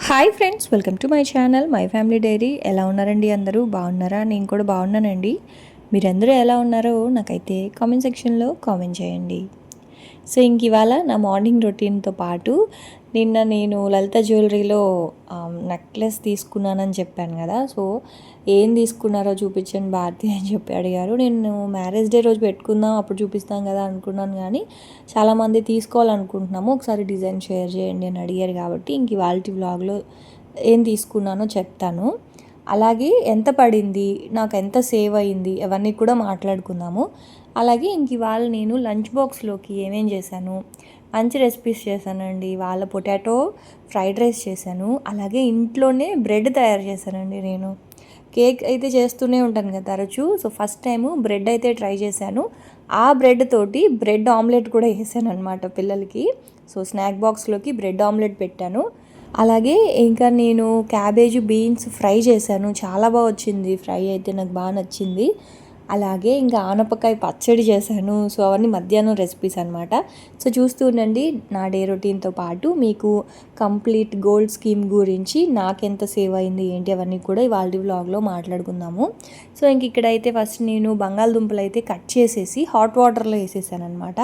Hi friends, welcome to my channel my family dairy. ఎలా ఉన్నారండి? అందరూ బాగున్నారా? నేను కూడా బాగున్నానండి. మీరందరూ ఎలా ఉన్నారో నాకైతే కామెంట్ సెక్షన్లో కామెంట్ చేయండి. సో ఇంక ఇవాళ నా మార్నింగ్ రొటీన్తో పాటు నిన్న నేను లలిత జ్యువెలరీలో నెక్లెస్ తీసుకున్నానని చెప్పాను కదా. సో ఏం తీసుకున్నారో చూపించండి భారతి అని చెప్పి అడిగారు. నేను మ్యారేజ్ డే రోజు పెట్టుకుందాం అప్పుడు చూపిస్తాం కదా అనుకున్నాను, కానీ చాలామంది తీసుకోవాలనుకుంటున్నాము, ఒకసారి డిజైన్ షేర్ చేయండి అని అడిగారు. కాబట్టి ఇంక ఇవాళ వ్లాగ్లో ఏం తీసుకున్నానో చెప్తాను. అలాగే ఎంత పడింది, నాకు ఎంత సేవ్ అయింది, అవన్నీ కూడా మాట్లాడుకుందాము. అలాగే ఇంక ఇవాళ నేను లంచ్ బాక్స్లోకి ఏమేం చేశాను, మంచి రెసిపీస్ చేశానండి. వాళ్ళ పొటాటో ఫ్రైడ్ రైస్ చేశాను. అలాగే ఇంట్లోనే బ్రెడ్ తయారు చేశానండి. నేను కేక్ అయితే చేస్తూనే ఉంటాను కదా తరచూ. సో ఫస్ట్ టైము బ్రెడ్ అయితే ట్రై చేశాను. ఆ బ్రెడ్ తోటి బ్రెడ్ ఆమ్లెట్ కూడా వేసాను అనమాట పిల్లలకి. సో స్నాక్ బాక్స్లోకి బ్రెడ్ ఆమ్లెట్ పెట్టాను. అలాగే ఇంకా నేను క్యాబేజ్ బీన్స్ ఫ్రై చేశాను. చాలా బాగా వచ్చింది ఫ్రై అయితే, నాకు బాగా నచ్చింది. అలాగే ఇంకా ఆనపకాయ పచ్చడి చేశాను. సో అవన్నీ మధ్యాహ్నం రెసిపీస్ అనమాట. సో చూస్తూ ఉండండి నా డే రొటీన్తో పాటు మీకు కంప్లీట్ గోల్డ్ స్కీమ్ గురించి నాకెంత సేవ్ అయింది ఏంటి అవన్నీ కూడా ఇవాళ వ్లాగ్లో మాట్లాడుకుందాము. సో ఇంక ఇక్కడైతే ఫస్ట్ నేను బంగాళదుంపలు అయితే కట్ చేసేసి హాట్ వాటర్లో వేసేసాను అనమాట.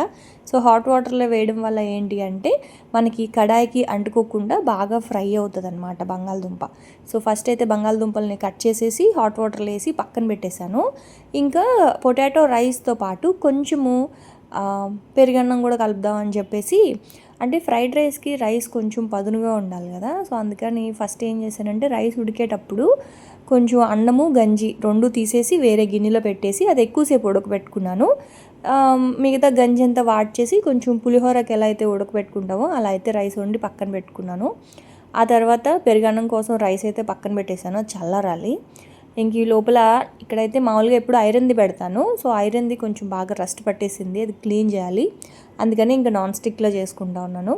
సో హాట్ వాటర్లో వేయడం వల్ల ఏంటి అంటే మనకి కడాయికి అంటుకోకుండా బాగా ఫ్రై అవుతుంది అనమాట బంగాళదుంప. సో ఫస్ట్ అయితే బంగాళదుంపల్ని కట్ చేసేసి హాట్ వాటర్లో వేసి పక్కన పెట్టేశాను. ఇంకా పొటాటో రైస్తో పాటు కొంచెము పెరుగన్నం కూడా కలుపుదామని చెప్పేసి, అంటే ఫ్రైడ్ రైస్కి రైస్ కొంచెం పదునుగా ఉండాలి కదా. సో అందుకని ఫస్ట్ ఏం చేశానంటే రైస్ ఉడికేటప్పుడు కొంచెం అన్నము గంజి రెండు తీసేసి వేరే గిన్నెలో పెట్టేసి అది ఎక్కువసేపు ఉడకబెట్టుకున్నాను. మిగతా గంజి అంతా వాడ్చేసి కొంచెం పులిహోరకి ఎలా అయితే ఉడకబెట్టుకుంటామో అలా అయితే రైస్ వండి పక్కన పెట్టుకున్నాను. ఆ తర్వాత పెరుగన్నం కోసం రైస్ అయితే పక్కన పెట్టేశాను, చల్లారాలి. ఇంక ఈ లోపల ఇక్కడైతే మామూలుగా ఎప్పుడు ఐరన్ది పెడతాను. సో ఐరన్ది కొంచెం బాగా రస్ట్ పట్టేసింది, అది క్లీన్ చేయాలి. అందుకని ఇంకా నాన్ స్టిక్లో చేసుకుంటా ఉన్నాను.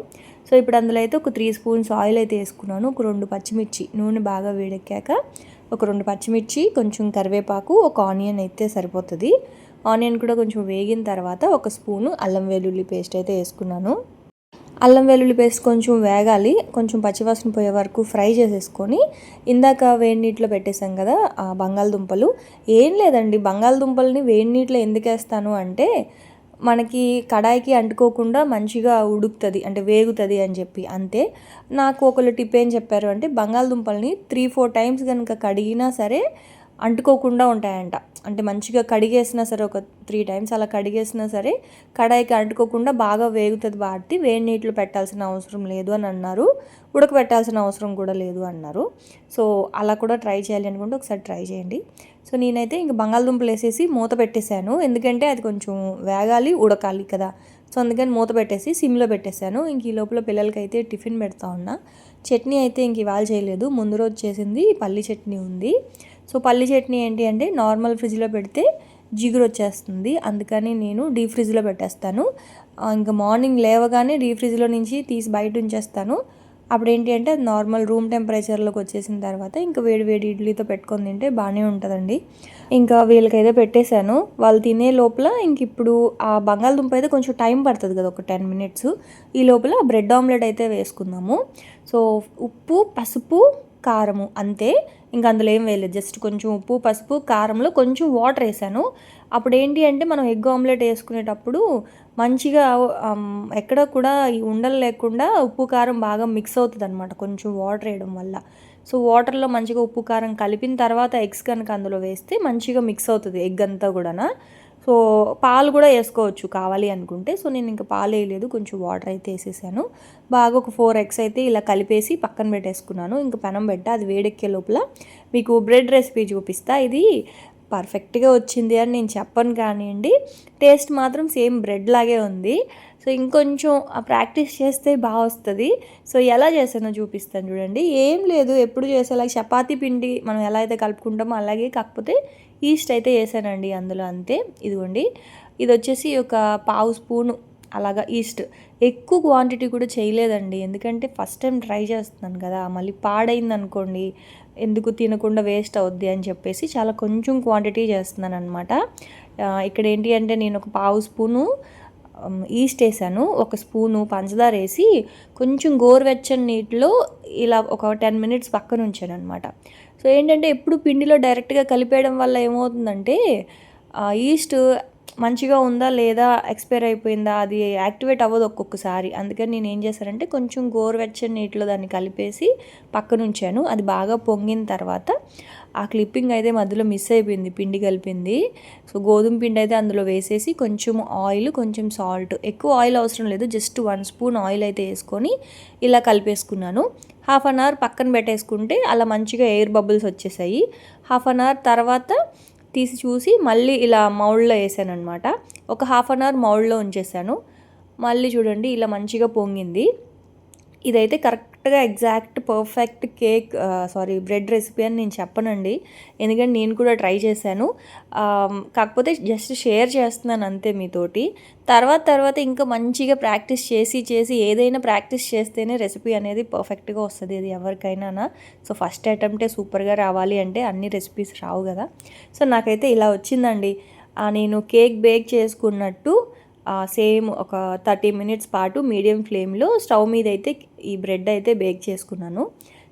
సో ఇప్పుడు అందులో అయితే ఒక 3 స్పూన్స్ ఆయిల్ అయితే వేసుకున్నాను. ఒక 2 పచ్చిమిర్చి, నూనె బాగా వేడెక్కాక ఒక 2 పచ్చిమిర్చి, కొంచెం కరివేపాకు, ఒక ఆనియన్ అయితే సరిపోతుంది. ఆనియన్ కూడా కొంచెం వేగిన తర్వాత ఒక స్పూను అల్లం వెల్లుల్లి పేస్ట్ అయితే వేసుకున్నాను. అల్లం వెల్లుల్లి పేస్ట్ కొంచెం వేగాలి, కొంచెం పచ్చివాసన పోయే వరకు ఫ్రై చేసేసుకొని ఇందాక వేడి నీటిలో పెట్టేసాం కదా ఆ బంగాళదుంపలు. ఏం లేదండి, బంగాళదుంపల్ని వేడి నీటిలో ఎందుకు వేస్తాను అంటే మనకి కడాయికి అంటుకోకుండా మంచిగా ఉడుకుతుంది, అంటే వేగుతుంది అని చెప్పి, అంతే. నాకు ఒకళ్ళు టిప్ ఏం చెప్పారు అంటే బంగాళదుంపల్ని 3-4 టైమ్స్ కనుక కడిగినా సరే అంటుకోకుండా ఉంటాయంట. అంటే మంచిగా కడిగేసినా సరే ఒక 3 టైమ్స్ అలా కడిగేసినా సరే కడాయికి అంటుకోకుండా బాగా వేగుతుంది. వాటి వేడి నీటిలో పెట్టాల్సిన అవసరం లేదు అని అన్నారు, ఉడకబెట్టాల్సిన అవసరం కూడా లేదు అన్నారు. సో అలా కూడా ట్రై చేయాలి అనుకుంటే ఒకసారి ట్రై చేయండి. సో నేనైతే ఇంక బంగాళదుంపలు వేసేసి మూత పెట్టేశాను, ఎందుకంటే అది కొంచెం వేగాలి ఉడకాలి కదా. సో అందుకని మూత పెట్టేసి సిమ్లో పెట్టేశాను. ఇంక ఈ లోపల పిల్లలకైతే టిఫిన్ పెడతా ఉన్నా. చట్నీ అయితే ఇంక ఇవాళ చేయలేదు, ముందు రోజు చేసింది పల్లి చట్నీ ఉంది. సో పల్లి చట్నీ ఏంటి అంటే నార్మల్ ఫ్రిడ్జ్లో పెడితే జిగురు వచ్చేస్తుంది, అందుకని నేను డీప్ ఫ్రిడ్జ్లో పెట్టేస్తాను. ఇంకా మార్నింగ్ లేవగానే డీప్ ఫ్రిడ్జ్లో నుంచి తీసి బయట ఉంచేస్తాను. అప్పుడు ఏంటి అంటే అది నార్మల్ రూమ్ టెంపరేచర్లోకి వచ్చేసిన తర్వాత ఇంకా వేడి వేడి ఇడ్లీతో పెట్టుకొని తింటే బాగానే ఉంటుందండి. ఇంకా వీళ్ళకైతే పెట్టేశాను. వాళ్ళు తినే లోపల ఇంక ఇప్పుడు ఆ బంగాళదుంప అయితే కొంచెం టైం పడుతుంది కదా, ఒక 10 మినిట్స్. ఈ లోపల బ్రెడ్ ఆమ్లెట్ అయితే వేసుకుందాము. సో ఉప్పు, పసుపు, కారము అంతే, ఇంకా అందులో ఏం వేయలేదు. జస్ట్ కొంచెం ఉప్పు, పసుపు, కారంలో కొంచెం వాటర్ వేసాను. అప్పుడు ఏంటి అంటే మనం ఎగ్ ఆమ్లెట్ వేసుకునేటప్పుడు మంచిగా ఎక్కడ కూడా ఈ ఉండలు లేకుండా ఉప్పు కారం బాగా మిక్స్ అవుతుంది అనమాట కొంచెం వాటర్ వేయడం వల్ల. సో వాటర్లో మంచిగా ఉప్పు కారం కలిపిన తర్వాత ఎగ్స్ కనుక అందులో వేస్తే మంచిగా మిక్స్ అవుతుంది ఎగ్ అంతా కూడా. సో పాలు కూడా వేసుకోవచ్చు కావాలి అనుకుంటే. సో నేను ఇంకా పాలు వేయలేదు, కొంచెం వాటర్ అయితే వేసేసాను. బాగా ఒక 4 ఎగ్స్ అయితే ఇలా కలిపేసి పక్కన పెట్టేసుకున్నాను. ఇంకా పెనం పెట్టా, అది వేడెక్కే లోపల మీకు బ్రెడ్ రెసిపీ చూపిస్తా. ఇది పర్ఫెక్ట్గా వచ్చింది అని నేను చెప్పను కానివ్వండి, టేస్ట్ మాత్రం సేమ్ బ్రెడ్ లాగే ఉంది. సో ఇంకొంచెం ప్రాక్టీస్ చేస్తే బాగా వస్తుంది. సో ఎలా చేసానో చూపిస్తాను చూడండి. ఏం లేదు, ఎప్పుడు చేసేలాగా చపాతీ పిండి మనం ఎలా అయితే కలుపుకుంటామో అలాగే, కాకపోతే ఈస్ట్ అయితే వేసానండి అందులో, అంతే. ఇదిగోండి, ఇది వచ్చేసి ఒక 1/2 స్పూను అలాగా ఈస్ట్. ఎక్కువ క్వాంటిటీ కూడా చేయలేదండి, ఎందుకంటే ఫస్ట్ టైం ట్రై చేస్తున్నాను కదా, మళ్ళీ పాడైంది అనుకోండి ఎందుకు తినకుండా వేస్ట్ అవుద్ది అని చెప్పేసి చాలా కొంచెం క్వాంటిటీ చేస్తున్నాను అనమాట. ఇక్కడ ఏంటి అంటే నేను ఒక 1/2 స్పూను ఈస్ట్ వేసాను, ఒక స్పూను పంచదార వేసి కొంచెం గోరువెచ్చని నీటిలో ఇలా ఒక 10 మినిట్స్ పక్కన ఉంచాను అనమాట. సో ఏంటంటే ఎప్పుడు పిండిలో డైరెక్ట్గా కలిపేయడం వల్ల ఏమవుతుందంటే ఈస్ట్ మంచిగా ఉందా లేదా, ఎక్స్పైర్ అయిపోయిందా, అది యాక్టివేట్ అవ్వదు ఒక్కొక్కసారి. అందుకని నేను ఏం చేశానంటే కొంచెం గోరువెచ్చని నీటిలో దాన్ని కలిపేసి పక్కన ఉంచాను. అది బాగా పొంగిన తర్వాత ఆ క్లిప్పింగ్ అయితే మధ్యలో మిస్ అయిపోయింది, పిండి కలిపింది. సో గోధుమ పిండి అయితే అందులో వేసేసి కొంచెం ఆయిల్, కొంచెం సాల్ట్, ఎక్కువ ఆయిల్ అవసరం లేదు, జస్ట్ 1 స్పూన్ ఆయిల్ అయితే వేసుకొని ఇలా కలిపేసుకున్నాను. హాఫ్ అన్ అవర్ పక్కన పెట్టేసుకుంటే అలా మంచిగా ఎయిర్ బబుల్స్ వచ్చేసాయి. హాఫ్ అన్ అవర్ తర్వాత తీసి చూసి మళ్ళీ ఇలా మౌల్డ్లో వేసాను అనమాట. ఒక హాఫ్ అన్ అవర్ మౌల్డ్లో ఉంచేసాను. మళ్ళీ చూడండి ఇలా మంచిగా పొంగింది. ఇదైతే కరెక్ట్గా exact perfect cake bread recipe అని నేను చెప్పనండి, ఎందుకంటే నేను కూడా ట్రై చేశాను. కాకపోతే జస్ట్ షేర్ చేస్తున్నాను అంతే మీతోటి. తర్వాత ఇంకా మంచిగా ప్రాక్టీస్ చేసి ఏదైనా ప్రాక్టీస్ చేస్తేనే రెసిపీ అనేది పర్ఫెక్ట్గా వస్తుంది, అది ఎవరికైనా. సో ఫస్ట్ అటెంప్టే సూపర్గా రావాలి అంటే అన్ని రెసిపీస్ రావు కదా. సో నాకైతే ఇలా వచ్చిందండి. నేను కేక్ బేక్ చేసుకున్నట్టు సేమ్ ఒక 30 మినిట్స్ పాటు మీడియం ఫ్లేమ్లో స్టవ్ మీద అయితే ఈ బ్రెడ్ అయితే బేక్ చేసుకున్నాను.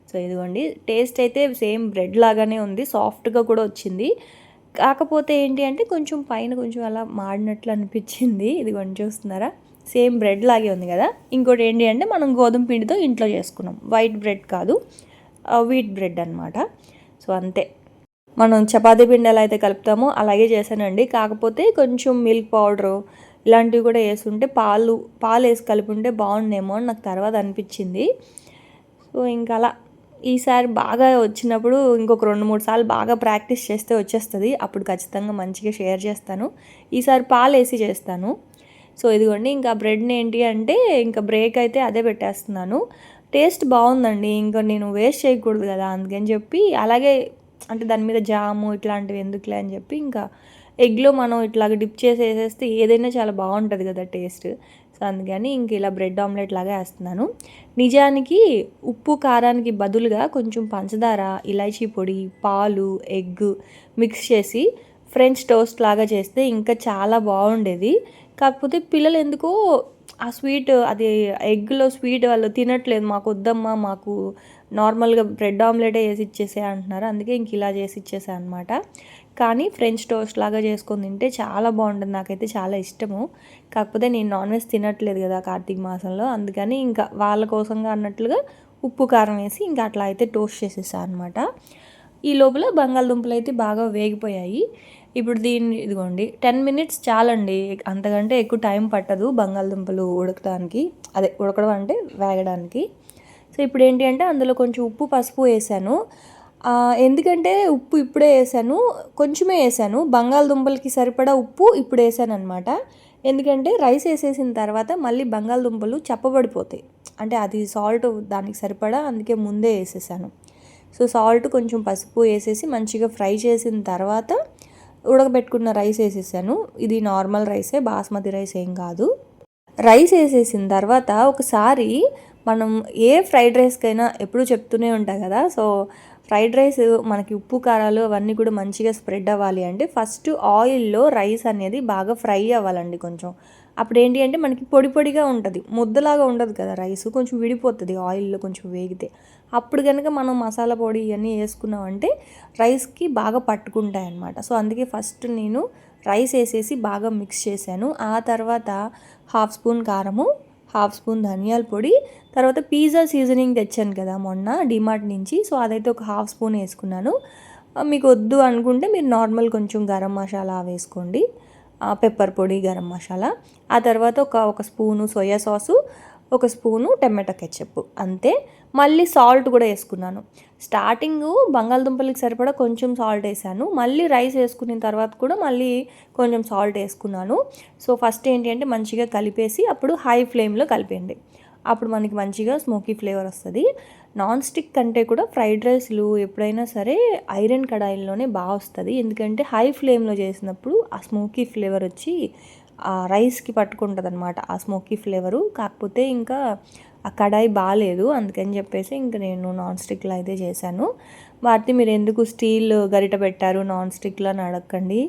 సో ఇదిగోండి, టేస్ట్ అయితే సేమ్ బ్రెడ్ లాగానే ఉంది, సాఫ్ట్గా కూడా వచ్చింది. కాకపోతే ఏంటి అంటే కొంచెం పైన కొంచెం అలా మాడినట్లు అనిపించింది. ఇదిగోండి చూస్తున్నారా, సేమ్ బ్రెడ్ లాగే ఉంది కదా. ఇంకోటి ఏంటి అంటే మనం గోధుమ పిండితో ఇంట్లో చేసుకున్నాం, వైట్ బ్రెడ్ కాదు, వీట్ బ్రెడ్ అనమాట. సో అంతే, మనం చపాతీ పిండి ఎలా అయితే కలుపుతామో అలాగే చేశానండి. కాకపోతే కొంచెం మిల్క్ పౌడరు ఇలాంటివి కూడా వేసుంటే పాలు వేసి కలిపి ఉంటే బాగుండేమో అని నాకు తర్వాత అనిపించింది. సో ఇంకా అలా ఈసారి బాగా వచ్చినప్పుడు ఇంకొక 2-3 సార్లు బాగా ప్రాక్టీస్ చేస్తే వచ్చేస్తుంది, అప్పుడు ఖచ్చితంగా మంచిగా షేర్ చేస్తాను. ఈసారి పాలు వేసి చేస్తాను. సో ఇదిగోండి, ఇంకా బ్రెడ్ని ఏంటి అంటే ఇంకా బ్రేక్ అయితే అదే పెట్టేస్తున్నాను. టేస్ట్ బాగుందండి, ఇంకా నేను వేస్ట్ చేయకూడదు కదా, అందుకని చెప్పి అలాగే, అంటే దాని మీద జాము ఇట్లాంటివి ఎందుకులే అని చెప్పి ఇంకా ఎగ్లో మనం ఇట్లాగ డిప్ చేసి వేసేస్తే ఏదైనా చాలా బాగుంటుంది కదా టేస్ట్. సో అందుకని ఇంక ఇలా బ్రెడ్ ఆమ్లెట్ లాగా వేస్తున్నాను. నిజానికి ఉప్పు కారానికి బదులుగా కొంచెం పంచదార, ఇలాచీ పొడి, పాలు, ఎగ్ మిక్స్ చేసి ఫ్రెంచ్ టోస్ట్ లాగా చేస్తే ఇంకా చాలా బాగుండేది. కాకపోతే పిల్లలు ఎందుకో ఆ స్వీట్, అది ఎగ్లో స్వీట్ వాళ్ళు తినట్లేదు, మాకు వద్దమ్మా, మాకు నార్మల్గా బ్రెడ్ ఆమ్లెటే వేసి ఇచ్చేసే అంటున్నారు. అందుకే ఇంక ఇలా చేసి ఇచ్చేసా అనమాట. కానీ ఫ్రెంచ్ టోస్ట్ లాగా చేసుకొని తింటే చాలా బాగుంటుంది, నాకైతే చాలా ఇష్టము. కాకపోతే నేను నాన్ వెజ్ తినట్లేదు కదా కార్తీక మాసంలో, అందుకని ఇంకా వాళ్ళ కోసంగా అన్నట్లుగా ఉప్పు కారం వేసి ఇంకా అట్లా అయితే టోస్ట్ చేసేసాను అనమాట. ఈ లోపల బంగాళదుంపలు అయితే బాగా వేగిపోయాయి. ఇప్పుడు దీన్ని ఇదిగోండి 10 మినిట్స్ చాలండి, అంతకంటే ఎక్కువ టైం పట్టదు బంగాళదుంపలు ఉడకడానికి, అదే ఉడకడం అంటే వేగడానికి. సో ఇప్పుడు ఏంటి అంటే అందులో కొంచెం ఉప్పు, పసుపు వేసాను. ఎందుకంటే ఉప్పు ఇప్పుడే వేసాను, కొంచెమే వేసాను, బంగాళదుంపలకి సరిపడా ఉప్పు ఇప్పుడు వేసాను అనమాట. ఎందుకంటే రైస్ వేసేసిన తర్వాత మళ్ళీ బంగాళదుంపలు చప్పబడిపోతాయి, అంటే అది సాల్ట్ దానికి సరిపడా, అందుకే ముందే వేసేసాను. సో సాల్ట్, కొంచెం పసుపు వేసేసి మంచిగా ఫ్రై చేసిన తర్వాత ఉడకబెట్టుకున్న రైస్ వేసేసాను. ఇది నార్మల్ రైసే, బాస్మతి రైస్ ఏం కాదు. రైస్ వేసేసిన తర్వాత ఒకసారి మనం ఏ ఫ్రైడ్ రైస్కైనా ఎప్పుడూ చెప్తూనే ఉంటాం కదా, సో ఫ్రైడ్ రైస్ మనకి ఉప్పు కారాలు అవన్నీ కూడా మంచిగా స్ప్రెడ్ అవ్వాలి అంటే ఫస్ట్ ఆయిల్లో రైస్ అనేది బాగా ఫ్రై అవ్వాలండి కొంచెం. అప్పుడు ఏంటి అంటే మనకి పొడి పొడిగా ఉంటుంది, ముద్దలాగా ఉండదు కదా రైస్, కొంచెం విడిపోతుంది ఆయిల్లో కొంచెం వేగితే. అప్పుడు కనుక మనం మసాలా పొడి ఇవన్నీ వేసుకున్నామంటే రైస్కి బాగా పట్టుకుంటాయి అన్నమాట. సో అందుకే ఫస్ట్ నేను రైస్ వేసేసి బాగా మిక్స్ చేశాను. ఆ తర్వాత 1/2 స్పూన్ కారము, 1/2 స్పూన్ ధనియాల పొడి, తర్వాత పిజ్జా సీజనింగ్ తెచ్చాను కదా మొన్న డిమార్ట్ నుంచి, సో అదైతే ఒక 1/2 స్పూన్ వేసుకున్నాను. మీకు వద్దు అనుకుంటే మీరు నార్మల్ కొంచెం గరం మసాలా వేసుకోండి, పెప్పర్ పొడి, గరం మసాలా. ఆ తర్వాత ఒక స్పూను సోయా సాసు, ఒక స్పూను టమాటో కెచప్, అంతే. మళ్ళీ సాల్ట్ కూడా వేసుకున్నాను. స్టార్టింగు బంగాళదుంపలకి సరిపడా కొంచెం సాల్ట్ వేసాను, మళ్ళీ రైస్ వేసుకున్న తర్వాత కూడా మళ్ళీ కొంచెం సాల్ట్ వేసుకున్నాను. సో ఫస్ట్ ఏంటి అంటే మంచిగా కలిపేసి అప్పుడు హై ఫ్లేమ్లో కలిపేయండి, అప్పుడు మనకి మంచిగా స్మోకీ ఫ్లేవర్ వస్తుంది. నాన్ స్టిక్ కంటే కూడా ఫ్రైడ్ రైస్లు ఎప్పుడైనా సరే ఐరన్ కడాయిల్లోనే బాగా వస్తుంది, ఎందుకంటే హై ఫ్లేమ్లో చేసినప్పుడు ఆ స్మోకీ ఫ్లేవర్ వచ్చి ఆ రైస్కి పట్టుకుంటుంది అనమాట ఆ స్మోకీ ఫ్లేవరు. కాకపోతే ఇంకా ఆ కడాయి బాగాలేదు, అందుకని చెప్పేసి ఇంక నేను నాన్ స్టిక్లో అయితే చేశాను. వాటి మీరు ఎందుకు స్టీల్ గరిట పెట్టారు నాన్ స్టిక్లో అని అడగండి,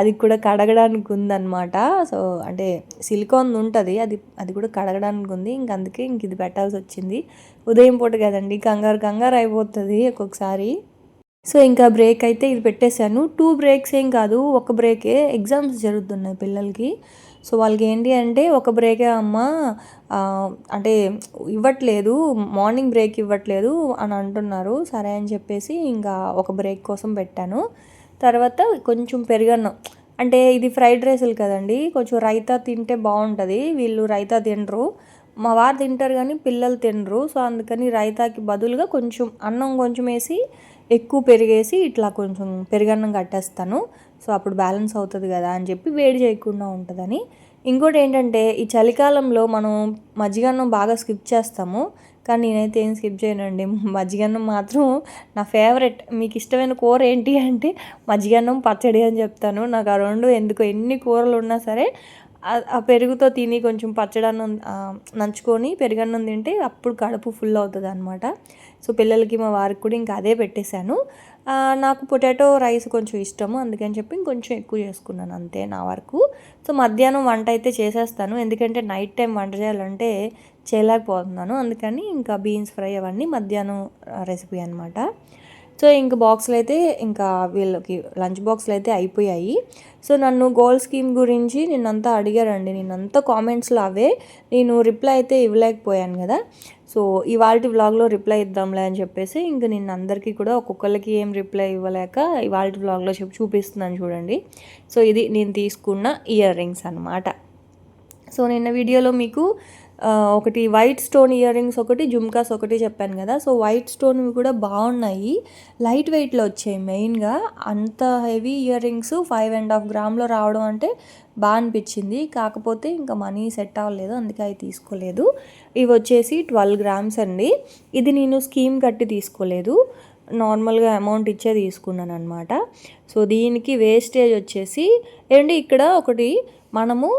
అది కూడా కడగడానికి ఉందన్నమాట. సో అంటే సిలికాన్ ఉంటుంది, అది కూడా కడగడానికి ఉంది. ఇంక అందుకే ఇంక ఇది పెట్టాల్సి వచ్చింది. ఉదయం పూట కదండి, కంగారు అయిపోతుంది ఒక్కొక్కసారి. సో ఇంకా బ్రేక్ అయితే ఇది పెట్టేశాను. 2 బ్రేక్స్ ఏం కాదు, ఒక బ్రేకే. ఎగ్జామ్స్ జరుగుతున్నాయి పిల్లలకి. సో వాళ్ళకి ఏంటి అంటే ఒక బ్రేకే అమ్మ, అంటే ఇవ్వట్లేదు, మార్నింగ్ బ్రేక్ ఇవ్వట్లేదు అని అంటున్నారు. సరే అని చెప్పేసి ఇంకా ఒక బ్రేక్ కోసం పెట్టాను. తర్వాత కొంచెం పెరుగన్నం, అంటే ఇది ఫ్రైడ్ రైస్లు కదండి, కొంచెం రైతా తింటే బాగుంటుంది. వీళ్ళు రైతా తినరు, మా వారు తింటారు కానీ పిల్లలు తినరు. సో అందుకని రైతాకి బదులుగా కొంచెం అన్నం కొంచెం వేసి ఎక్కువ పెరిగేసి ఇట్లా కొంచెం పెరుగన్నం కట్టేస్తాను. సో అప్పుడు బ్యాలెన్స్ అవుతుంది కదా అని చెప్పి, వేడి చేయకుండా ఉంటుందని. ఇంకోటి ఏంటంటే ఈ చలికాలంలో మనం మజ్జిగన్నం బాగా స్కిప్ చేస్తాము, కానీ నేనైతే ఏం స్కిప్ చేయనండి. మజ్జిగన్నం మాత్రం నా ఫేవరెట్. మీకు ఇష్టమైన కూర ఏంటి అంటే మజ్జిగన్నం పచ్చడి అని చెప్తాను. నాకు ఆ రెండు ఎందుకో, ఎన్ని కూరలు ఉన్నా సరే ఆ పెరుగుతో తిని కొంచెం పచ్చడన్నం నంచుకొని పెరుగన్నం తింటే అప్పుడు కడుపు ఫుల్ అవుతుంది అనమాట. సో పిల్లలకి మా వారికి కూడా ఇంకా అదే పెట్టేశాను. నాకు పొటాటో రైస్ కొంచెం ఇష్టము, అందుకని చెప్పి ఇంకొంచెం ఎక్కువ చేసుకున్నాను అంతే నా వరకు. సో మధ్యాహ్నం వంట అయితే చేసేస్తాను, ఎందుకంటే నైట్ టైం వంట చేయాలంటే చేయలేకపోతున్నాను. అందుకని ఇంకా బీన్స్ ఫ్రై అవన్నీ మధ్యాహ్నం రెసిపీ అనమాట. సో ఇంక బాక్సులు అయితే ఇంకా వీళ్ళకి లంచ్ బాక్సులు అయితే అయిపోయాయి. సో నన్ను గోల్ స్కీమ్ గురించి నిన్నంతా అడిగారండి, నిన్నంతా కామెంట్స్లో అవే, నేను రిప్లై అయితే ఇవ్వలేకపోయాను కదా. సో ఇవాళ వ్లాగ్లో రిప్లై ఇద్దాంలే అని చెప్పేసి ఇంక నిన్న అందరికీ కూడా ఒక్కొక్కరికి ఏం రిప్లై ఇవ్వలేక ఇవాళ వ్లాగ్లో చూపిస్తున్నాను చూడండి. సో ఇది నేను తీసుకున్న ఇయర్ రింగ్స్ అనమాట. సో నిన్న వీడియోలో మీకు ఒకటి వైట్ స్టోన్ ఇయర్ రింగ్స్, ఒకటి జుమ్కాస్ ఒకటి చెప్పాను కదా. సో వైట్ స్టోన్వి కూడా బాగున్నాయి, లైట్ వెయిట్లో వచ్చాయి. మెయిన్గా అంత హెవీ ఇయర్ రింగ్స్ 5.5 గ్రామ్లో రావడం అంటే బాగా అనిపించింది. కాకపోతే ఇంకా మనీ సెట్ అవ్వలేదు, అందుకే అవి తీసుకోలేదు. ఇవి వచ్చేసి 12 గ్రామ్స్ అండి. ఇది నేను స్కీమ్ కట్టి తీసుకోలేదు, నార్మల్గా అమౌంట్ ఇచ్చే తీసుకున్నాను అనమాట. సో దీనికి వేస్టేజ్ వచ్చేసి ఏంటి, ఇక్కడ ఒకటి మనము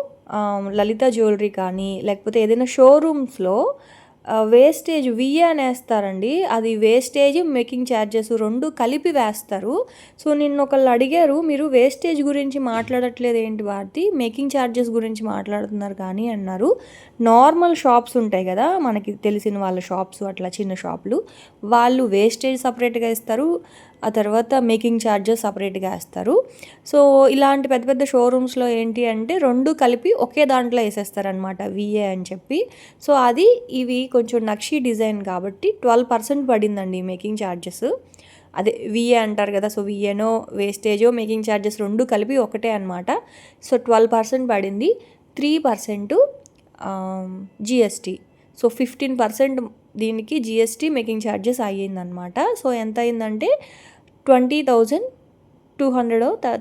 లలిత జ్యువెలరీ కానీ లేకపోతే ఏదైనా షోరూమ్స్లో వేస్టేజ్ విఏ అని వేస్తారండి. అది వేస్టేజ్, మేకింగ్ ఛార్జెస్ రెండు కలిపి వేస్తారు. సో నిన్న ఒకళ్ళు అడిగారు, మీరు వేస్టేజ్ గురించి మాట్లాడట్లేదు ఏంటి భారతి, మేకింగ్ ఛార్జెస్ గురించి మాట్లాడుతున్నారు కానీ అన్నారు. నార్మల్ షాప్స్ ఉంటాయి కదా మనకి తెలిసిన వాళ్ళ షాప్స్, అట్లా చిన్న షాపులు, వాళ్ళు వేస్టేజ్ సపరేట్గా ఇస్తారు, ఆ తర్వాత మేకింగ్ ఛార్జెస్ సపరేట్గా వేస్తారు. సో ఇలాంటి పెద్ద పెద్ద షోరూమ్స్లో ఏంటి అంటే రెండు కలిపి ఒకే దాంట్లో వేసేస్తారనమాట విఏ అని చెప్పి. సో అది ఇవి కొంచెం నక్షీ డిజైన్ కాబట్టి 12% పడిందండి మేకింగ్ ఛార్జెస్. అదే విఏ అంటారు కదా, సో విఏనో వేస్టేజో మేకింగ్ ఛార్జెస్ రెండు కలిపి ఒకటే అనమాట. సో 12% పడింది, 3% జిఎస్టీ. సో 15% దీనికి జిఎస్టీ మేకింగ్ ఛార్జెస్ అయ్యిందనమాట. సో ఎంత అయిందంటే 20,200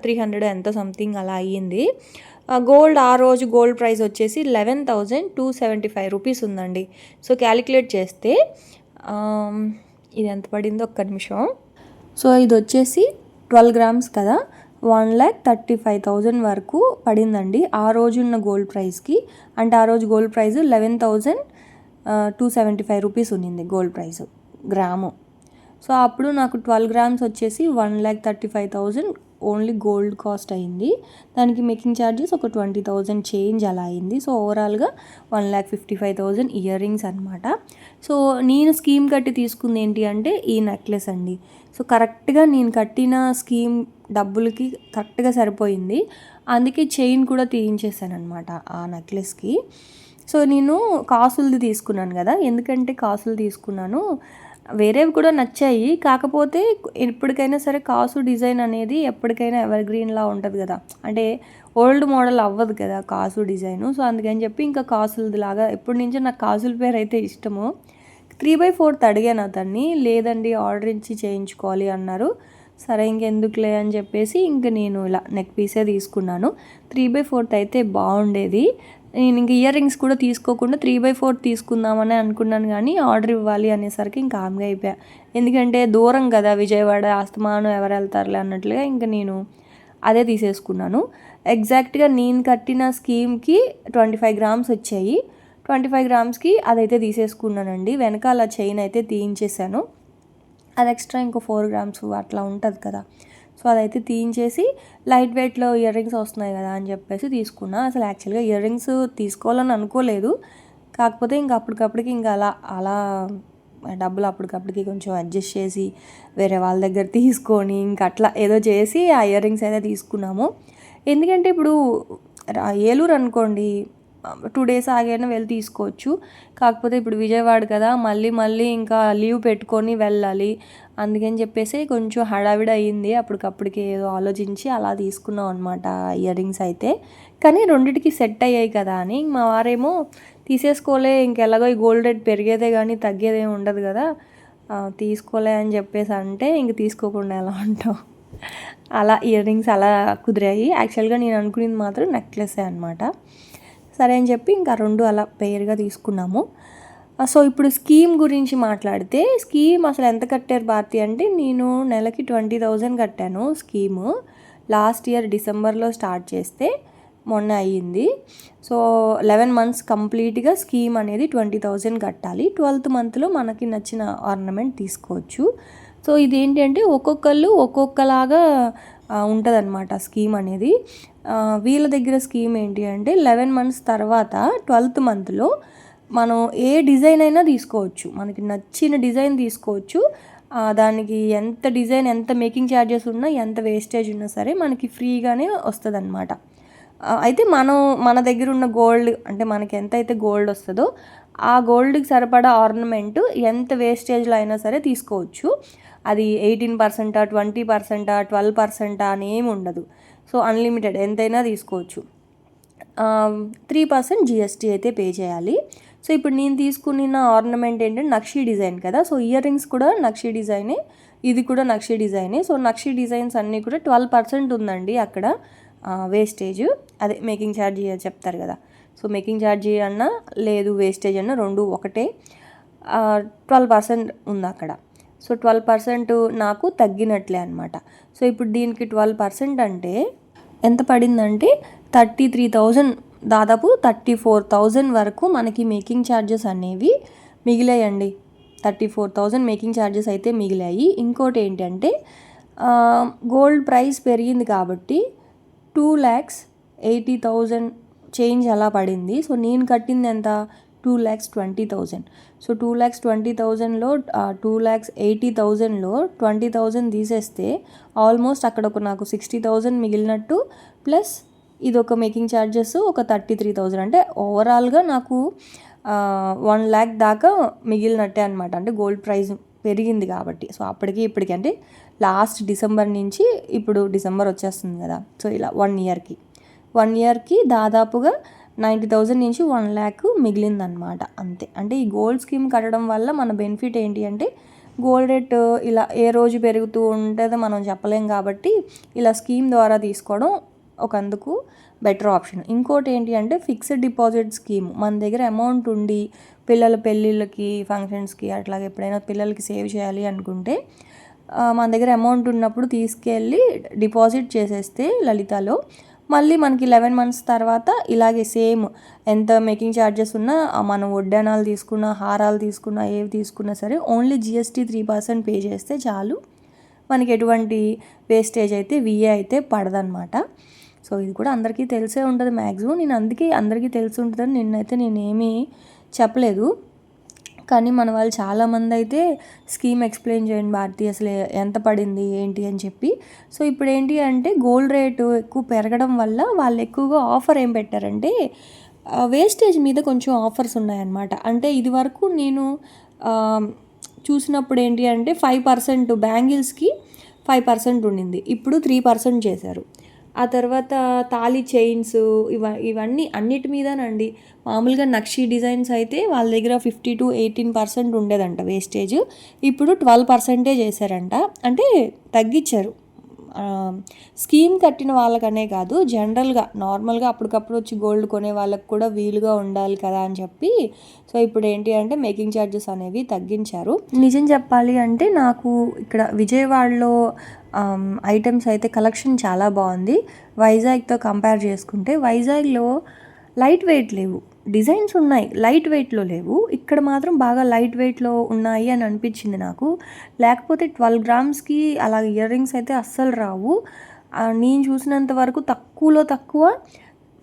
300 ఎంత సంథింగ్ అలా అయ్యింది. గోల్డ్ ఆ రోజు గోల్డ్ ప్రైస్ వచ్చేసి 11,275 రూపీస్ ఉందండి. సో క్యాలిక్యులేట్ చేస్తే ఇది ఎంత పడిందో ఒక్క నిమిషం. సో ఇది వచ్చేసి 12 గ్రామ్స్ కదా, 1,35,000 వరకు పడిందండి ఆ రోజున్న గోల్డ్ ప్రైస్కి. అంటే ఆ రోజు గోల్డ్ ప్రైస్ 11,275 రూపీస్ ఉన్నింది గోల్డ్ ప్రైస్ గ్రాము. సో అప్పుడు నాకు 12 గ్రామ్స్ వచ్చేసి 1,35,000 ఓన్లీ గోల్డ్ కాస్ట్ అయింది. దానికి మేకింగ్ ఛార్జెస్ ఒక 20,000 చేంజ్ అలా అయింది. సో ఓవరాల్గా 1,55,000 ఇయర్ రింగ్స్ అనమాట. సో నేను స్కీమ్ కట్టి తీసుకుంది ఏంటి అంటే ఈ నెక్లెస్ అండి. సో కరెక్ట్గా నేను కట్టిన స్కీమ్ డబ్బులకి కరెక్ట్గా సరిపోయింది, అందుకే చైన్ కూడా తీయించేసాను అనమాట ఆ నెక్లెస్కి. సో నేను కాసులది తీసుకున్నాను కదా, ఎందుకంటే కాసులు తీసుకున్నాను, వేరేవి కూడా నచ్చాయి. కాకపోతే ఎప్పటికైనా సరే కాసు డిజైన్ అనేది ఎప్పటికైనా ఎవర్ గ్రీన్లా ఉంటుంది కదా, అంటే ఓల్డ్ మోడల్ అవ్వదు కదా కాసు డిజైను. సో అందుకని చెప్పి ఇంకా కాసులది లాగా ఎప్పటి నుంచో నాకు కాసుల పేరు అయితే ఇష్టము. 3/4 అడిగాను అతన్ని, లేదండి ఆర్డర్ ఇచ్చి చేయించుకోవాలి అన్నారు. సరే ఇంకెందుకులే అని చెప్పేసి ఇంక నేను ఇలా నెక్ పీసే తీసుకున్నాను. 3/4 అయితే బాగుండేది. నేను ఇంక ఇయర్ రింగ్స్ కూడా తీసుకోకుండా 3/4 తీసుకుందామని అనుకున్నాను, కానీ ఆర్డర్ ఇవ్వాలి అనేసరికి ఇంకా ఆమెగా అయిపోయా. ఎందుకంటే దూరం కదా విజయవాడ, ఆస్తమానం ఎవరు వెళ్తారులే అన్నట్లుగా ఇంకా నేను అదే తీసేసుకున్నాను. ఎగ్జాక్ట్గా నేను కట్టిన స్కీమ్కి 25 గ్రామ్స్ వచ్చాయి. 25 గ్రామ్స్కి అదైతే తీసేసుకున్నానండి. వెనకాల చైన్ అయితే తీయించేసాను. అది ఎక్స్ట్రా ఇంకో 4 గ్రామ్స్ అట్లా ఉంటుంది కదా, సో అదైతే తీయించేసి లైట్ వెయిట్లో ఇయర్ రింగ్స్ వస్తున్నాయి కదా అని చెప్పేసి తీసుకున్నా. అసలు యాక్చువల్గా ఇయర్ రింగ్స్ తీసుకోవాలని అనుకోలేదు, కాకపోతే ఇంకా అప్పటికప్పటికి ఇంకా అలా అలా డబ్బులు అప్పటికప్పటికి కొంచెం అడ్జస్ట్ చేసి వేరే వాళ్ళ దగ్గర తీసుకొని ఇంక అట్లా ఏదో చేసి ఆ ఇయర్ రింగ్స్ అయితే తీసుకున్నాము. ఎందుకంటే ఇప్పుడు ఏలూరు అనుకోండి 2 days ఆగైనా వెళ్ళి తీసుకోవచ్చు. కాకపోతే ఇప్పుడు విజయవాడ కదా, మళ్ళీ ఇంకా లీవ్ పెట్టుకొని వెళ్ళాలి. అందుకని చెప్పేసి కొంచెం హడావిడి అయ్యింది. అప్పటికప్పటికి ఏదో ఆలోచించి అలా తీసుకున్నాం అనమాట ఇయర్ రింగ్స్ అయితే. కానీ రెండిటికి సెట్ అయ్యాయి కదా అని మా వారేమో తీసేసుకోలే, ఇంకెలాగో ఈ గోల్డ్ రేట్ పెరిగేదే కానీ తగ్గేదేమి ఉండదు కదా, తీసుకోలే అని చెప్పేసి అంటే ఇంక తీసుకోకుండా ఎలా ఉంటాం. అలా ఇయర్ రింగ్స్ అలా కుదిరాయి. యాక్చువల్గా నేను అనుకునేది మాత్రం నెక్లెసే అనమాట. సరే అని చెప్పి ఇంకా 2 అలా పేరుగా తీసుకున్నాము. సో ఇప్పుడు స్కీమ్ గురించి మాట్లాడితే, స్కీమ్ అసలు ఎంత కట్టారు భారతి అంటే, నేను నెలకి 20,000 కట్టాను స్కీము. లాస్ట్ ఇయర్ డిసెంబర్లో స్టార్ట్ చేస్తే మొన్న అయ్యింది. సో 11 months కంప్లీట్గా స్కీమ్ అనేది 20,000 కట్టాలి. 12th monthలో మనకి నచ్చిన ఆర్నమెంట్ తీసుకోవచ్చు. సో ఇదేంటి అంటే ఒక్కొక్కళ్ళు ఒక్కొక్కలాగా ఉంటుందన్నమాట స్కీమ్ అనేది. వీళ్ళ దగ్గర స్కీమ్ ఏంటి అంటే 11 months తర్వాత 12th monthలో మనం ఏ డిజైన్ అయినా తీసుకోవచ్చు, మనకి నచ్చిన డిజైన్ తీసుకోవచ్చు. దానికి ఎంత డిజైన్, ఎంత మేకింగ్ ఛార్జెస్ ఉన్నా, ఎంత వేస్టేజ్ ఉన్నా సరే మనకి ఫ్రీగానే వస్తుంది అనమాట. అయితే మన దగ్గర ఉన్న గోల్డ్ అంటే మనకి ఎంత అయితే గోల్డ్ వస్తుందో ఆ గోల్డ్కి సరిపడా ఆర్నమెంట్ ఎంత వేస్టేజ్లో అయినా సరే తీసుకోవచ్చు. అది 18%, 20%, 12% అని ఏమి ఉండదు. సో అన్లిమిటెడ్ ఎంతైనా తీసుకోవచ్చు. 3% GST అయితే పే చేయాలి. సో ఇప్పుడు నేను తీసుకున్న ఆర్నమెంట్ ఏంటంటే నక్షి డిజైన్ కదా, సో ఇయర్ రింగ్స్ కూడా నక్షి డిజైనే, ఇది కూడా నక్షి డిజైనే. సో నక్షి డిజైన్స్ అన్నీ కూడా 12% ఉందండి అక్కడ వేస్టేజ్. అదే మేకింగ్ ఛార్జీ చెప్తారు కదా, సో మేకింగ్ ఛార్జీ అన్నా లేదు వేస్టేజ్ అన్నా రెండు ఒకటే. 12% ఉంది అక్కడ. సో 12% నాకు తగ్గినట్లే అనమాట. సో ఇప్పుడు దీనికి 12% అంటే ఎంత పడిందంటే 33,000, దాదాపు 34,000 వరకు మనకి మేకింగ్ ఛార్జెస్ అనేవి మిగిలాయండి. 34,000 మేకింగ్ ఛార్జెస్ అయితే మిగిలాయి. ఇంకోటి ఏంటంటే గోల్డ్ ప్రైస్ పెరిగింది కాబట్టి 2,80,000 చేంజ్ అలా పడింది. సో నేను కట్టింది ఎంత, 2,20,000. సో 2,20,000లో 2,80,000లో 20,000 తీసేస్తే ఆల్మోస్ట్ అక్కడ ఒక నాకు 60,000 మిగిలినట్టు, ప్లస్ ఇది ఒక మేకింగ్ ఛార్జెస్ ఒక 33,000, అంటే ఓవరాల్గా నాకు 1,00,000 దాకా మిగిలినట్టే అనమాట. అంటే గోల్డ్ ప్రైస్ పెరిగింది కాబట్టి. సో అప్పటికి ఇప్పటికి అంటే లాస్ట్ డిసెంబర్ నుంచి ఇప్పుడు డిసెంబర్ వచ్చేస్తుంది కదా, సో ఇలా 1 yearకి దాదాపుగా 90,000 నుంచి 1,00,000 మిగిలిందనమాట అంతే. అంటే ఈ గోల్డ్ స్కీమ్ కట్టడం వల్ల మన బెనిఫిట్ ఏంటి అంటే, గోల్డ్ రేట్ ఇలా ఏ రోజు పెరుగుతూ ఉంటుందో మనం చెప్పలేం కాబట్టి ఇలా స్కీమ్ ద్వారా తీసుకోవడం ఒకందుకు బెటర్ ఆప్షన్. ఇంకోటి ఏంటి అంటే ఫిక్స్డ్ డిపాజిట్ స్కీమ్. మన దగ్గర అమౌంట్ ఉండి పిల్లల పెళ్ళిళ్ళకి, ఫంక్షన్స్కి అట్లాగే ఎప్పుడైనా పిల్లలకి సేవ్ చేయాలి అనుకుంటే మన దగ్గర అమౌంట్ ఉన్నప్పుడు తీసుకెళ్ళి డిపాజిట్ చేసేస్తే లలితాలో, మళ్ళీ మనకి 11 months తర్వాత ఇలాగే సేమ్ ఎంత మేకింగ్ ఛార్జెస్ ఉన్నా, మనం వడ్డానాలు తీసుకున్నా, హారాలు తీసుకున్నా, ఏవి తీసుకున్నా సరే ఓన్లీ GST 3% పే చేస్తే చాలు, మనకి ఎటువంటి వేస్టేజ్ అయితే VA అయితే పడదనమాట. సో ఇది కూడా అందరికీ తెలిసే ఉంటుంది మ్యాక్సిమం. నేను అందుకే అందరికీ తెలిసి ఉంటుందని నిన్నైతే నేనేమీ చెప్పలేదు. కానీ మన వాళ్ళు చాలామంది అయితే స్కీమ్ ఎక్స్ప్లెయిన్ చేయండి భారతి, అసలు ఎంత పడింది ఏంటి అని చెప్పి. సో ఇప్పుడు ఏంటి అంటే గోల్డ్ రేటు ఎక్కువ పెరగడం వల్ల వాళ్ళు ఎక్కువగా ఆఫర్ ఏం పెట్టారంటే వేస్టేజ్ మీద కొంచెం ఆఫర్స్ ఉన్నాయన్నమాట. అంటే ఇది వరకు నేను చూసినప్పుడు ఏంటి అంటే 5% బ్యాంగిల్స్కి 5% ఉండింది, ఇప్పుడు 3% చేశారు. ఆ తర్వాత తాళి చైన్స్ ఇవన్నీ అన్నిటి మీదనండి. మామూలుగా నక్షి డిజైన్స్ అయితే వాళ్ళ దగ్గర 50 to 18% ఉండేదంట వేస్టేజ్, ఇప్పుడు 12% చేశారంట. అంటే తగ్గించారు. స్కీమ్ కట్టిన వాళ్ళకనే కాదు, జనరల్గా నార్మల్గా అప్పటికప్పుడు వచ్చి గోల్డ్ కొనే వాళ్ళకి కూడా వీలుగా ఉండాలి కదా అని చెప్పి. సో ఇప్పుడు ఏంటి అంటే మేకింగ్ ఛార్జెస్ అనేవి తగ్గించారు. నిజం చెప్పాలి అంటే నాకు ఇక్కడ విజయవాడలో ఐటమ్స్ అయితే కలెక్షన్ చాలా బాగుంది. వైజాగ్తో కంపేర్ చేసుకుంటే వైజాగ్లో లైట్ వెయిట్ లేవు. డిజైన్స్ ఉన్నాయి, లైట్ వెయిట్‌లో లేవు. ఇక్కడ మాత్రం బాగా లైట్ వెయిట్‌లో ఉన్నాయి అని అనిపించింది నాకు. లేకపోతే 12 గ్రామ్స్‌కి అలా ఇయర్ రింగ్స్ అయితే అస్సలు రావు. నేను చూసినంత వరకు తక్కువలో తక్కువ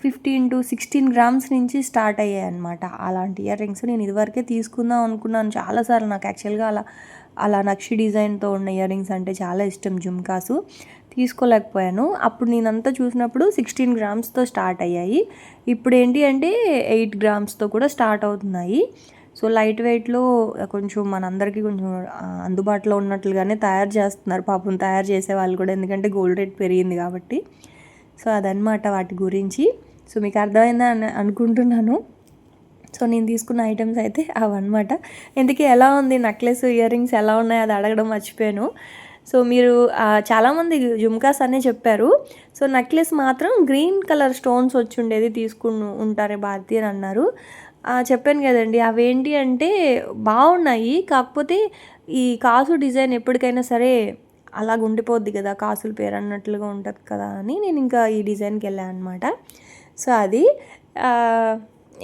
15-16 గ్రామ్స్ నుంచి స్టార్ట్ అయ్యాయన్నమాట అలాంటి ఇయర్ రింగ్స్. నేను ఇదివరకే తీసుకుందాం అనుకున్నాను చాలాసార్లు. నాకు యాక్చువల్గా అలా నక్షి డిజైన్తో ఉన్న ఇయర్ రింగ్స్ అంటే చాలా ఇష్టం, జుమ్కాసు. తీసుకోలేకపోయాను. అప్పుడు నేనంతా చూసినప్పుడు 16 గ్రామ్స్తో స్టార్ట్ అయ్యాయి. ఇప్పుడు ఏంటి అంటే 8 గ్రామ్స్తో కూడా స్టార్ట్ అవుతున్నాయి. సో లైట్ వెయిట్లో కొంచెం మనందరికీ కొంచెం అందుబాటులో ఉన్నట్లుగానే తయారు చేస్తున్నారు పాపం తయారు చేసే వాళ్ళు కూడా, ఎందుకంటే గోల్డ్ రేట్ పెరిగింది కాబట్టి. సో అదనమాట వాటి గురించి. సో మీకు అర్థమైందని అనుకుంటున్నాను. సో నేను తీసుకున్న ఐటమ్స్ అయితే అవన్నమాట. ఇంతకీ ఎలా ఉంది నెక్లెస్, ఇయర్ రింగ్స్ ఎలా ఉన్నాయి అది అడగడం మర్చిపోయాను. సో మీరు చాలామంది జుమ్కాస్ అనే చెప్పారు. సో నెక్లెస్ మాత్రం గ్రీన్ కలర్ స్టోన్స్ వచ్చి ఉండేది తీసుకుని ఉంటారే భారతి అని అన్నారు. చెప్పాను కదండి, అవేంటి అంటే బాగున్నాయి. కాకపోతే ఈ కాసు డిజైన్ ఎప్పటికైనా సరే అలాగ ఉండిపోద్ది కదా, కాసుల పేరు అన్నట్లుగా ఉంటుంది కదా అని నేను ఇంకా ఈ డిజైన్కి వెళ్ళాను అనమాట. సో అది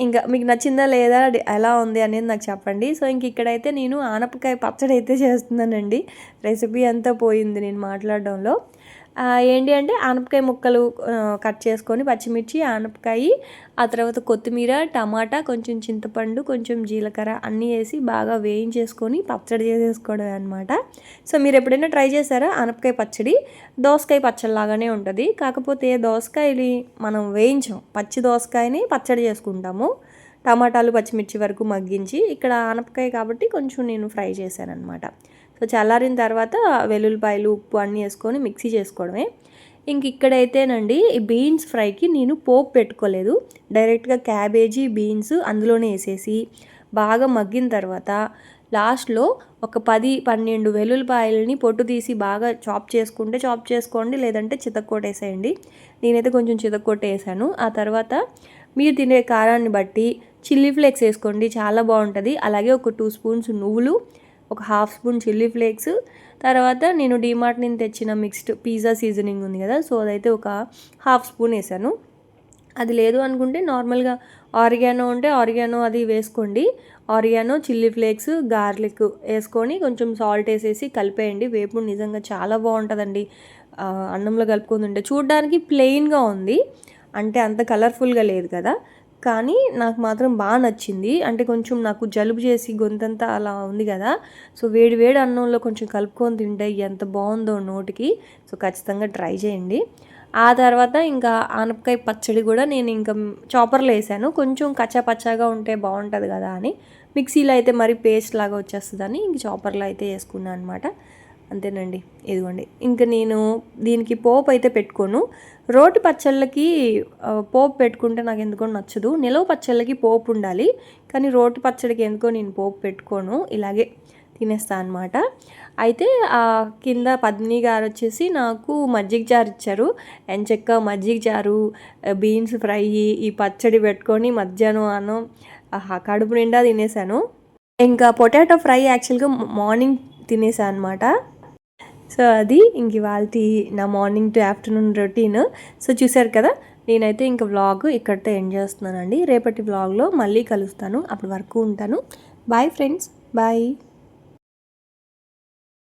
ఇంకా మీకు నచ్చిందా లేదా, ఎలా ఉంది అనేది నాకు చెప్పండి. సో ఇంక ఇక్కడైతే నేను ఆనపకాయ పచ్చడి అయితే చేస్తున్నానండి. రెసిపీ అంతా పోయింది నేను మాట్లాడడంలో. ఏంటి అంటే ఆనపకాయ ముక్కలు కట్ చేసుకొని, పచ్చిమిర్చి, ఆనపకాయ, ఆ తర్వాత కొత్తిమీర, టమాటా, కొంచెం చింతపండు, కొంచెం జీలకర్ర అన్నీ వేసి బాగా వేయించేసుకొని పచ్చడి చేసేసుకోవడమే అనమాట. సో మీరు ఎప్పుడైనా ట్రై చేశారా ఆనపకాయ పచ్చడి? దోసకాయ పచ్చడి లాగానే ఉంటుంది. కాకపోతే దోసకాయని మనం వేయించాం, పచ్చి దోసకాయని పచ్చడి చేసుకుంటాము టమాటాలు పచ్చిమిర్చి వరకు మగ్గించి. ఇక్కడ ఆనపకాయ కాబట్టి కొంచెం నేను ఫ్రై చేశాను అనమాట. సో చల్లారిన తర్వాత వెల్లుల్లిపాయలు, ఉప్పు అన్నీ వేసుకొని మిక్సీ చేసుకోవడమే. ఇంక ఇక్కడైతేనండి ఈ బీన్స్ ఫ్రైకి నేను పోపు పెట్టుకోలేదు. డైరెక్ట్గా క్యాబేజీ, బీన్స్ అందులోనే వేసేసి బాగా మగ్గిన తర్వాత లాస్ట్లో ఒక 10-12 వెల్లుల్లిపాయలని పొట్టు తీసి బాగా చాప్ చేసుకోండి, లేదంటే చితక్కొట్టేసేయండి. నేనైతే కొంచెం చితక్కొట్టేసాను. ఆ తర్వాత మీరు తినే కారాన్ని బట్టి చిల్లీ ఫ్లేక్స్ వేసుకోండి, చాలా బాగుంటుంది. అలాగే ఒక 2 స్పూన్స్ నువ్వులు, ఒక 1/2 స్పూన్ చిల్లీ ఫ్లేక్స్, తర్వాత నేను డీమార్ట్ నుంచి తెచ్చిన మిక్స్డ్ పిజ్జా సీజనింగ్ ఉంది కదా, సో అదైతే ఒక 1/2 స్పూన్ వేసాను. అది లేదు అనుకుంటే నార్మల్గా ఆరిగానో ఉంటే ఆరిగానో అది వేసుకోండి. ఆరిగానో, చిల్లీ ఫ్లేక్స్, గార్లిక్ వేసుకొని కొంచెం సాల్ట్ వేసేసి కలిపేయండి. వేపుడు నిజంగా చాలా బాగుంటుందండి అన్నంలో కలుపుకొని ఉంటే. చూడడానికి ప్లెయిన్గా ఉంది, అంటే అంత కలర్ఫుల్గా లేదు కదా, కానీ నాకు మాత్రం బాగా నచ్చింది. అంటే కొంచెం నాకు జలుబు చేసి గొంతంతా అలా ఉంది కదా, సో వేడి వేడి అన్నంలో కొంచెం కలుపుకొని తింటే ఎంత బాగుందో నోటికి. సో ఖచ్చితంగా ట్రై చేయండి. ఆ తర్వాత ఇంకా ఆనపకాయ పచ్చడి కూడా నేను ఇంకా చాపర్లో వేసాను. కొంచెం కచ్చా పచ్చాగా ఉంటే బాగుంటుంది కదా అని, మిక్సీలో అయితే మరి పేస్ట్ లాగా వచ్చేస్తుందని ఇంక చాపర్లో అయితే వేసుకున్నాను అనమాట. అంతేనండి, ఇదిగోండి. ఇంకా నేను దీనికి పోపు అయితే పెట్టుకోను. రోటి పచ్చళ్ళకి పోపు పెట్టుకుంటే నాకు ఎందుకో నచ్చదు. నిలవ పచ్చళ్ళకి పోపు ఉండాలి, కానీ రోటి పచ్చడికి ఎందుకో నేను పోపు పెట్టుకోను, ఇలాగే తినేస్తాను అనమాట. అయితే కింద పద్మిని గారు వచ్చేసి నాకు మజ్జిగ చారు ఇచ్చారు. ఎంచక్క మజ్జిగ చారు, బీన్స్ ఫ్రై, ఈ పచ్చడి పెట్టుకొని మధ్యాహ్నం అన్నం కడుపు నిండా తినేసాను. ఇంకా పొటాటో ఫ్రై యాక్చువల్గా మార్నింగ్ తినేసాను అనమాట. సో అది ఇంక ఇవాల్టి నా morning to afternoon routine. So చూసారు కదా, నేనైతే ఇంకా వ్లాగ్ ఇక్కడితో ఎండ్ చేస్తున్నానండి. రేపటి వ్లాగ్లో మళ్ళీ కలుస్తాను, అప్పటి వరకు ఉంటాను. Bye friends, bye.